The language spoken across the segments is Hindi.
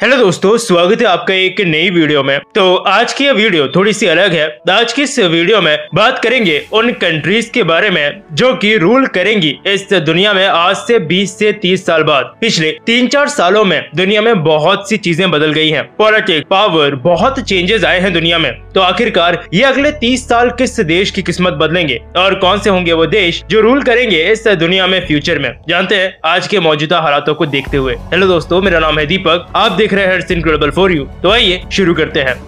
हेलो दोस्तों, स्वागत है आपका एक नई वीडियो में। तो आज की यह वीडियो थोड़ी सी अलग है। आज की इस वीडियो में बात करेंगे उन कंट्रीज के बारे में जो कि रूल करेंगी इस दुनिया में आज से 20 से 30 साल बाद। पिछले 3-4 सालों में दुनिया में बहुत सी चीजें बदल गई हैं। पॉलिटिक्स, पावर, बहुत चेंजेस आए हैं दुनिया में। तो आखिरकार ये अगले 30 साल किस देश की किस्मत बदलेंगे और कौन से होंगे वो देश जो रूल करेंगे इस दुनिया में फ्यूचर में, जानते हैं आज के मौजूदा हालातों को देखते हुए। हेलो दोस्तों, मेरा नाम है दीपक, आप देख रहे हैं हर्ष इनक्रेडिबल फॉर यू। तो आइए शुरू करते हैं।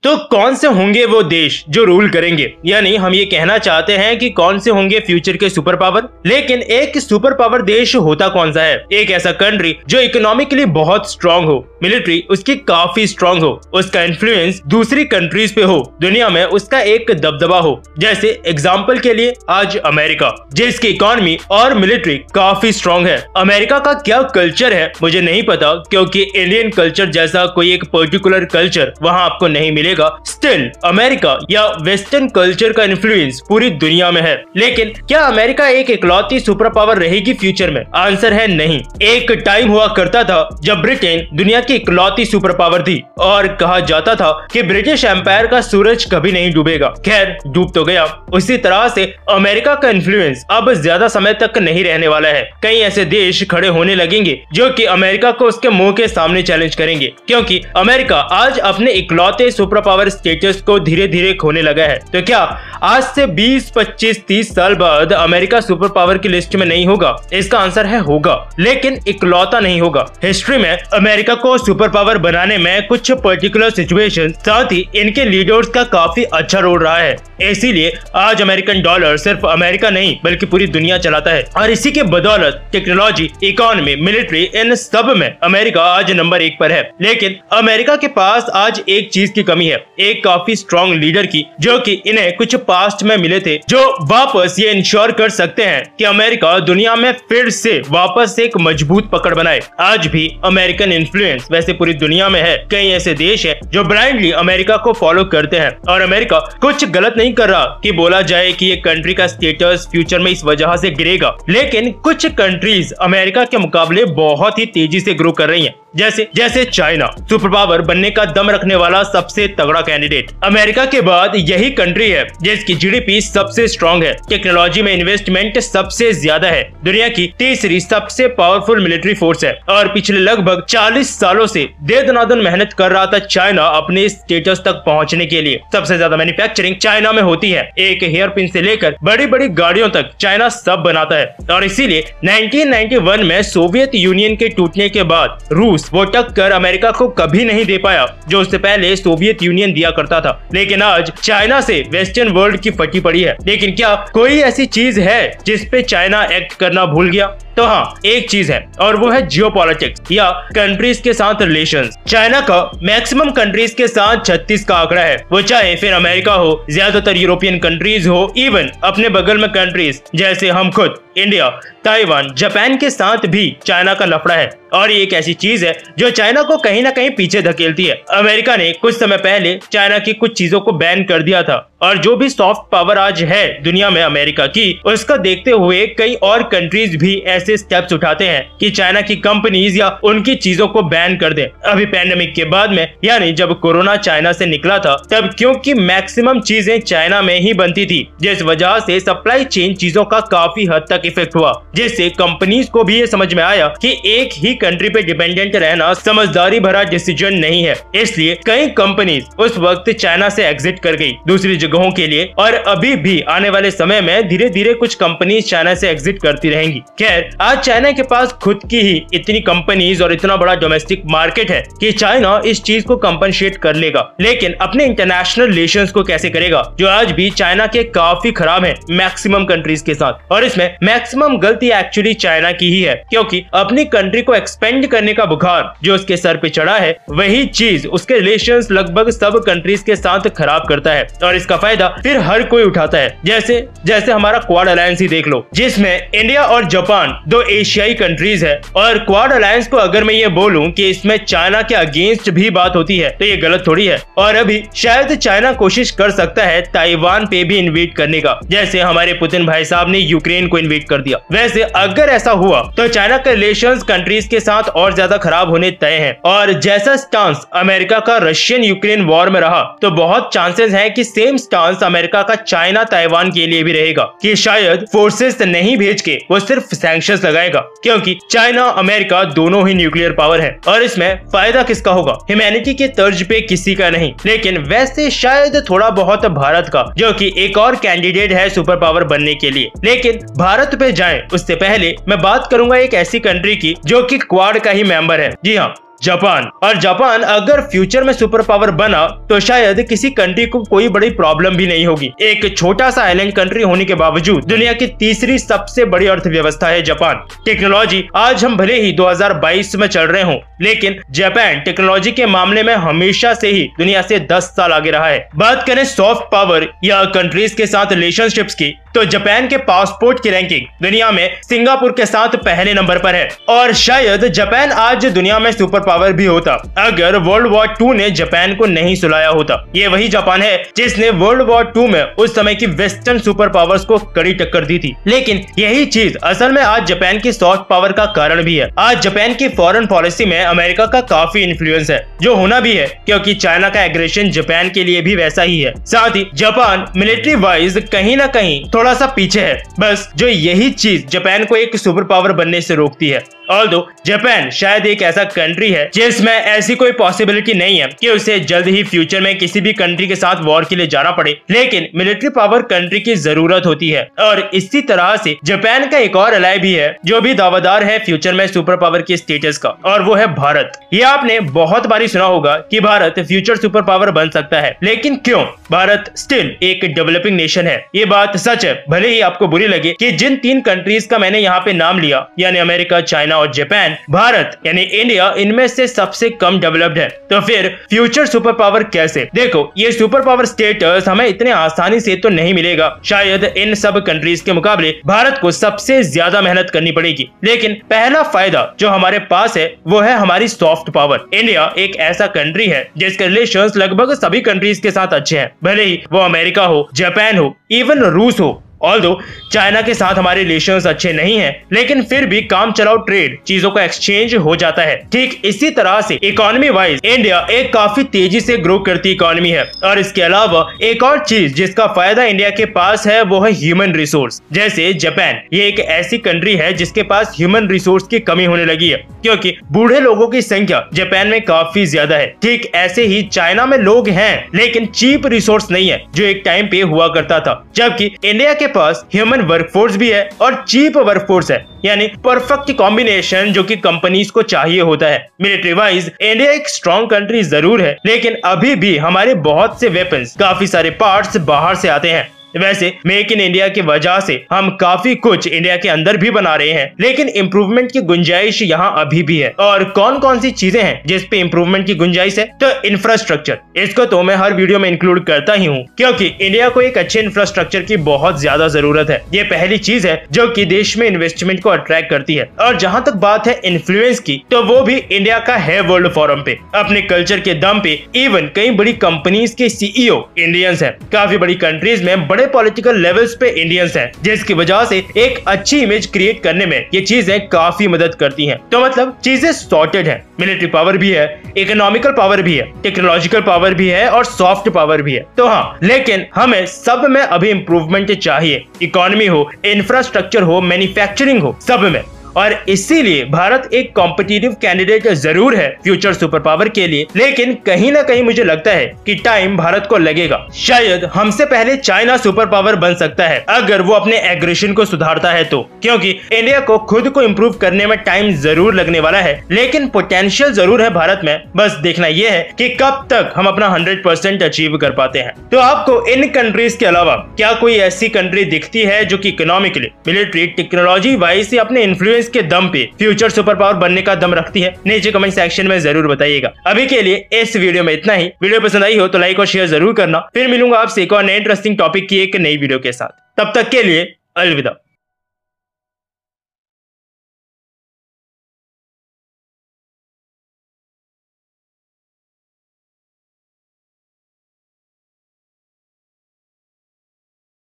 तो कौन से होंगे वो देश जो रूल करेंगे, यानी हम ये कहना चाहते हैं कि कौन से होंगे फ्यूचर के सुपर पावर। लेकिन एक सुपर पावर देश होता कौन सा है? एक ऐसा कंट्री जो इकोनॉमिकली बहुत स्ट्रांग हो, मिलिट्री उसकी काफी स्ट्रांग हो, उसका इन्फ्लुएंस दूसरी कंट्रीज पे हो, दुनिया में उसका एक दबदबा हो। जैसे एग्जांपल के लिए आज अमेरिका, जिसकी इकोनॉमी और मिलिट्री काफी स्ट्रांग है। अमेरिका का क्या कल्चर है मुझे नहीं पता, क्योंकि इंडियन कल्चर जैसा कोई एक पर्टिकुलर कल्चर वहां आपको नहीं मिलेगा। स्टिल अमेरिका या वेस्टर्न कल्चर का इन्फ्लुएंस पूरी दुनिया में है। लेकिन क्या अमेरिका एक इकलौती सुपर पावर रहेगी फ्यूचर में? आंसर है नहीं। एक टाइम हुआ करता था जब ब्रिटेन दुनिया की इकलौती सुपर पावर थी और कहा जाता था कि ब्रिटिश एम्पायर का सूरज कभी नहीं डूबेगा। खैर, डूब तो गया। उसी तरह से अमेरिका का इन्फ्लुएंस अब ज्यादा समय तक नहीं रहने वाला है। कई ऐसे देश खड़े होने लगेंगे जो कि अमेरिका को उसके मुंह के सामने चैलेंज करेंगे, क्योंकि अमेरिका आज अपने इकलौते सुपर पावर स्टेटस को धीरे धीरे खोने लगा है। तो क्या आज से 20, 25, 30 साल बाद अमेरिका सुपर पावर की लिस्ट में नहीं होगा? इसका आंसर है होगा, लेकिन इकलौता नहीं होगा। हिस्ट्री में अमेरिका को सुपर पावर बनाने में कुछ पर्टिकुलर सिचुएशन, साथ ही इनके लीडर्स का काफी अच्छा रोल रहा है। इसीलिए आज अमेरिकन डॉलर सिर्फ अमेरिका नहीं बल्कि पूरी दुनिया चलाता है। और इसी के बदौलत टेक्नोलॉजी, इकोनॉमी, मिलिट्री, इन सब में अमेरिका आज नंबर 1 पर है। लेकिन अमेरिका के पास आज एक चीज की कमी है, एक काफी स्ट्रॉन्ग लीडर की, जो कि इन्हें कुछ पास्ट में मिले थे, जो वापस ये इंश्योर कर सकते हैं कि अमेरिका दुनिया में फिर से वापस एक मजबूत पकड़ बनाए। आज भी अमेरिकन इन्फ्लुएंस वैसे पूरी दुनिया में है। कई ऐसे देश हैं जो ब्लाइंडली अमेरिका को फॉलो करते हैं, और अमेरिका कुछ गलत नहीं कर रहा कि बोला जाए कि ये कंट्री का स्टेटस फ्यूचर में इस वजह से गिरेगा। लेकिन कुछ कंट्रीज अमेरिका के मुकाबले बहुत ही तेजी से ग्रो कर रही हैं। जैसे चाइना, सुपर पावर बनने का दम रखने वाला सबसे तगड़ा कैंडिडेट। अमेरिका के बाद यही कंट्री है जिसकी जीडीपी सबसे स्ट्रांग है, टेक्नोलॉजी में इन्वेस्टमेंट सबसे ज्यादा है, दुनिया की तीसरी सबसे पावरफुल मिलिट्री फोर्स है, और पिछले लगभग 40 सालों से दे दनादन मेहनत कर रहा था चाइना अपने स्टेटस तक पहुंचने के लिए। सबसे ज्यादा मैन्युफैक्चरिंग चाइना में होती है, एक हेयर पिन से लेकर बड़ी बड़ी गाड़ियों तक चाइना सब बनाता है। और इसीलिए 1991 में सोवियत यूनियन के टूटने के बाद रूस वो टक्कर अमेरिका को कभी नहीं दे पाया जो उससे पहले सोवियत यूनियन दिया करता था। लेकिन आज चाइना से वेस्टर्न वर्ल्ड की फटी पड़ी है। लेकिन क्या कोई ऐसी चीज है जिस पे चाइना एक्ट करना भूल गया? तो हाँ, एक चीज है, और वो है जियोपॉलिटिक्स या कंट्रीज के साथ रिलेशंस। चाइना का मैक्सिमम कंट्रीज के साथ 36 का आंकड़ा है, वो चाहे फिर अमेरिका हो, ज्यादातर यूरोपियन कंट्रीज हो, इवन अपने बगल में कंट्रीज जैसे हम खुद, इंडिया, ताइवान, जापान के साथ भी चाइना का लफड़ा है। और ये एक ऐसी चीज है जो चाइना को कहीं ना कहीं पीछे धकेलती है। अमेरिका ने कुछ समय पहले चाइना की कुछ चीजों को बैन कर दिया था, और जो भी सॉफ्ट पावर आज है दुनिया में अमेरिका की, उसका देखते हुए कई और कंट्रीज भी ऐसे स्टेप्स उठाते हैं कि चाइना की कंपनीज या उनकी चीजों को बैन कर दें। अभी पैंडेमिक के बाद में, यानी जब कोरोना चाइना से निकला था, तब क्योंकि मैक्सिमम चीजें चाइना में ही बनती थी, जिस वजह से सप्लाई चेन चीजों का काफी हद तक इफेक्ट हुआ, जिससे कंपनीज को भी ये समझ में आया कि एक ही कंट्री पे डिपेंडेंट रहना समझदारी भरा डिसीजन नहीं है। इसलिए कई कंपनीज उस वक्त चाइना से एग्जिट कर गई दूसरी जगहों के लिए, और अभी भी आने वाले समय में धीरे धीरे कुछ कंपनीज चाइना से एग्जिट करती रहेंगी। खैर, आज चाइना के पास खुद की ही इतनी कंपनीज और इतना बड़ा डोमेस्टिक मार्केट है कि चाइना इस चीज को कंपनसेट कर लेगा। लेकिन अपने इंटरनेशनल रिलेशंस को कैसे करेगा, जो आज भी चाइना के काफी खराब है मैक्सिमम कंट्रीज के साथ। और इसमें मैक्सिमम गलती एक्चुअली चाइना की ही है, क्योंकि अपनी कंट्री को एक्सपेंड करने का बुखार जो उसके सर पे चढ़ा है, वही चीज उसके रिलेशंस लगभग सब कंट्रीज के साथ खराब करता है, और इसका फायदा फिर हर कोई उठाता है। जैसे हमारा क्वाड अलायंस ही देख लो, जिसमें इंडिया और जापान दो एशियाई कंट्रीज है। और क्वाड अलायंस को अगर मैं ये बोलूं कि इसमें चाइना के अगेंस्ट भी बात होती है तो ये गलत थोड़ी है। और अभी शायद चाइना कोशिश कर सकता है ताइवान पे भी इन्वेट करने का, जैसे हमारे पुतिन भाई साहब ने यूक्रेन को इन्वेट कर दिया। वैसे अगर ऐसा हुआ तो चाइना के रिलेशंस कंट्रीज के साथ और ज्यादा खराब होने तय हैं। और जैसा स्टांस अमेरिका का रशियन यूक्रेन वॉर में रहा, तो बहुत चांसेस हैं कि सेम स्टांस अमेरिका का चाइना ताइवान के लिए भी रहेगा, कि शायद फोर्सेस नहीं भेज के वो सिर्फ सैंक्शंस लगाएगा, क्योंकि चाइना अमेरिका दोनों ही न्यूक्लियर पावर है। और इसमें फायदा किसका होगा? ह्यूमैनिटी के तर्ज पे किसी का नहीं, लेकिन वैसे शायद थोड़ा बहुत भारत का, जो कि एक और कैंडिडेट है सुपर पावर बनने के लिए। लेकिन भारत पे जाएं उससे पहले मैं बात करूंगा एक ऐसी कंट्री की जो कि क्वाड का ही मेंबर है। जी हाँ, जापान। और जापान अगर फ्यूचर में सुपर पावर बना तो शायद किसी कंट्री को कोई बड़ी प्रॉब्लम भी नहीं होगी। एक छोटा सा आइलैंड कंट्री होने के बावजूद दुनिया की तीसरी सबसे बड़ी अर्थव्यवस्था है जापान। टेक्नोलॉजी आज हम भले ही 2022 में चल रहे हों, लेकिन जापान टेक्नोलॉजी के मामले में हमेशा से ही दुनिया से 10 साल आगे रहा है। बात करें सॉफ्ट पावर या कंट्रीज के साथ रिलेशनशिप्स की, तो जापान के पासपोर्ट की रैंकिंग दुनिया में सिंगापुर के साथ पहले नंबर पर है। और शायद जापान आज दुनिया में सुपर पावर भी होता अगर वर्ल्ड वॉर 2 ने जापान को नहीं सुलाया होता। ये वही जापान है जिसने वर्ल्ड वॉर 2 में उस समय की वेस्टर्न सुपर पावर्स को कड़ी टक्कर दी थी। लेकिन यही चीज असल में आज जापान की सॉफ्ट पावर का कारण भी है। आज जापान की फॉरेन पॉलिसी में अमेरिका का काफी इन्फ्लुएंस है, जो होना भी है, क्योंकि चाइना का एग्रेशन जापान के लिए भी वैसा ही है। साथ ही जापान मिलिट्री वाइज कहीं ना कहीं थोड़ा सा पीछे है, बस जो यही चीज जापान को एक सुपर पावर बनने से रोकती है। ऑल्दो जापान शायद एक ऐसा कंट्री है जिसमें ऐसी कोई पॉसिबिलिटी नहीं है कि उसे जल्द ही फ्यूचर में किसी भी कंट्री के साथ वॉर के लिए जाना पड़े, लेकिन मिलिट्री पावर कंट्री की जरूरत होती है। और इसी तरह से जापान का एक और अलाय भी है जो भी दावेदार है फ्यूचर में सुपर पावर के स्टेटस का, और वो है भारत। ये आपने बहुत बारी सुना होगा कि भारत फ्यूचर सुपर पावर बन सकता है, लेकिन क्यों? भारत स्टिल एक डेवलपिंग नेशन है। ये बात सच है, भले ही आपको बुरी लगे कि जिन 3 कंट्रीज का मैंने यहाँ पे नाम लिया, यानी अमेरिका, चाइना और जापान, भारत यानी इंडिया इनमें से सबसे कम डेवलप्ड है। तो फिर फ्यूचर सुपर पावर कैसे? देखो, ये सुपर पावर स्टेटस हमें इतने आसानी से तो नहीं मिलेगा। शायद इन सब कंट्रीज के मुकाबले भारत को सबसे ज्यादा मेहनत करनी पड़ेगी। लेकिन पहला फायदा जो हमारे पास है वो है हमारी सॉफ्ट पावर। इंडिया एक ऐसा कंट्री है जिसके रिलेशंस लगभग सभी कंट्रीज के साथ अच्छे हैं, भले ही वो अमेरिका हो, जापान हो, इवन रूस हो। ऑल्दो चाइना के साथ हमारे रिलेशंस अच्छे नहीं हैं, लेकिन फिर भी काम चलाओ ट्रेड, चीजों का एक्सचेंज हो जाता है। ठीक इसी तरह से इकोनॉमी वाइज इंडिया एक काफी तेजी से ग्रो करती इकोनॉमी है। और इसके अलावा एक और चीज जिसका फायदा इंडिया के पास है वो है ह्यूमन रिसोर्स। जैसे जापान, ये एक ऐसी कंट्री है जिसके पास ह्यूमन रिसोर्स की कमी होने लगी है, क्योंकि बूढ़े लोगों की संख्या जापान में काफी ज्यादा है। ठीक ऐसे ही चाइना में लोग हैं, लेकिन चीप रिसोर्स नहीं है जो एक टाइम पे हुआ करता था। जबकि इंडिया के पास ह्यूमन वर्कफोर्स भी है और चीप वर्कफोर्स है, यानी परफेक्ट कॉम्बिनेशन जो कि कंपनीज को चाहिए होता है। मिलिट्री वाइज इंडिया एक स्ट्रॉन्ग कंट्री जरूर है, लेकिन अभी भी हमारे बहुत से वेपन्स, काफी सारे पार्ट्स बाहर से आते हैं। वैसे मेक इन इंडिया की वजह से हम काफी कुछ इंडिया के अंदर भी बना रहे हैं, लेकिन इम्प्रूवमेंट की गुंजाइश यहाँ अभी भी है। और कौन कौन सी चीजें हैं जिस पे इम्प्रूवमेंट की गुंजाइश है? तो इंफ्रास्ट्रक्चर, इसको तो मैं हर वीडियो में इंक्लूड करता ही हूँ, क्योंकि इंडिया को एक अच्छे इंफ्रास्ट्रक्चर की बहुत ज्यादा जरूरत है। ये पहली चीज है जो कि देश में इन्वेस्टमेंट को अट्रैक्ट करती है। और जहाँ तक बात है इन्फ्लुएंस की, तो वो भी इंडिया का है वर्ल्ड फोरम पे। अपने कल्चर के दम पे इवन कई बड़ी कंपनीज के सीईओ इंडियंस हैं। काफी बड़ी कंट्रीज में बड़े पॉलिटिकल लेवल्स पे इंडियंस हैं, जिसकी वजह से एक अच्छी इमेज क्रिएट करने में ये चीजें काफी मदद करती हैं। तो मतलब चीजें सॉर्टेड हैं। मिलिट्री पावर भी है, इकोनॉमिकल पावर भी है, टेक्नोलॉजिकल पावर भी है और सॉफ्ट पावर भी है। तो हाँ, लेकिन हमें सब में अभी इम्प्रूवमेंट चाहिए। इकोनॉमी हो, इंफ्रास्ट्रक्चर हो, मैन्युफैक्चरिंग हो, सब में। और इसीलिए भारत एक कॉम्पिटिटिव कैंडिडेट जरूर है फ्यूचर सुपर पावर के लिए, लेकिन कहीं ना कहीं मुझे लगता है कि टाइम भारत को लगेगा। शायद हमसे पहले चाइना सुपर पावर बन सकता है अगर वो अपने एग्रेशन को सुधारता है तो, क्योंकि इंडिया को खुद को इम्प्रूव करने में टाइम जरूर लगने वाला है, लेकिन पोटेंशियल जरूर है भारत में। बस देखना यह है कि कब तक हम अपना 100% अचीव कर पाते हैं। तो आपको इन कंट्रीज के अलावा क्या कोई ऐसी कंट्री दिखती है जो कि इकोनॉमिकली, मिलिट्री, टेक्नोलॉजी वाइज से अपने इन्फ्लुएंस के दम पे फ्यूचर सुपर पावर बनने का दम रखती है? नीचे कमेंट सेक्शन में जरूर बताइएगा। अभी के लिए इस वीडियो में इतना ही। वीडियो पसंद आई हो तो लाइक और शेयर जरूर करना। फिर मिलूंगा आपसे एक और नए इंटरेस्टिंग टॉपिक की एक नई वीडियो के साथ। तब तक के लिए अलविदा।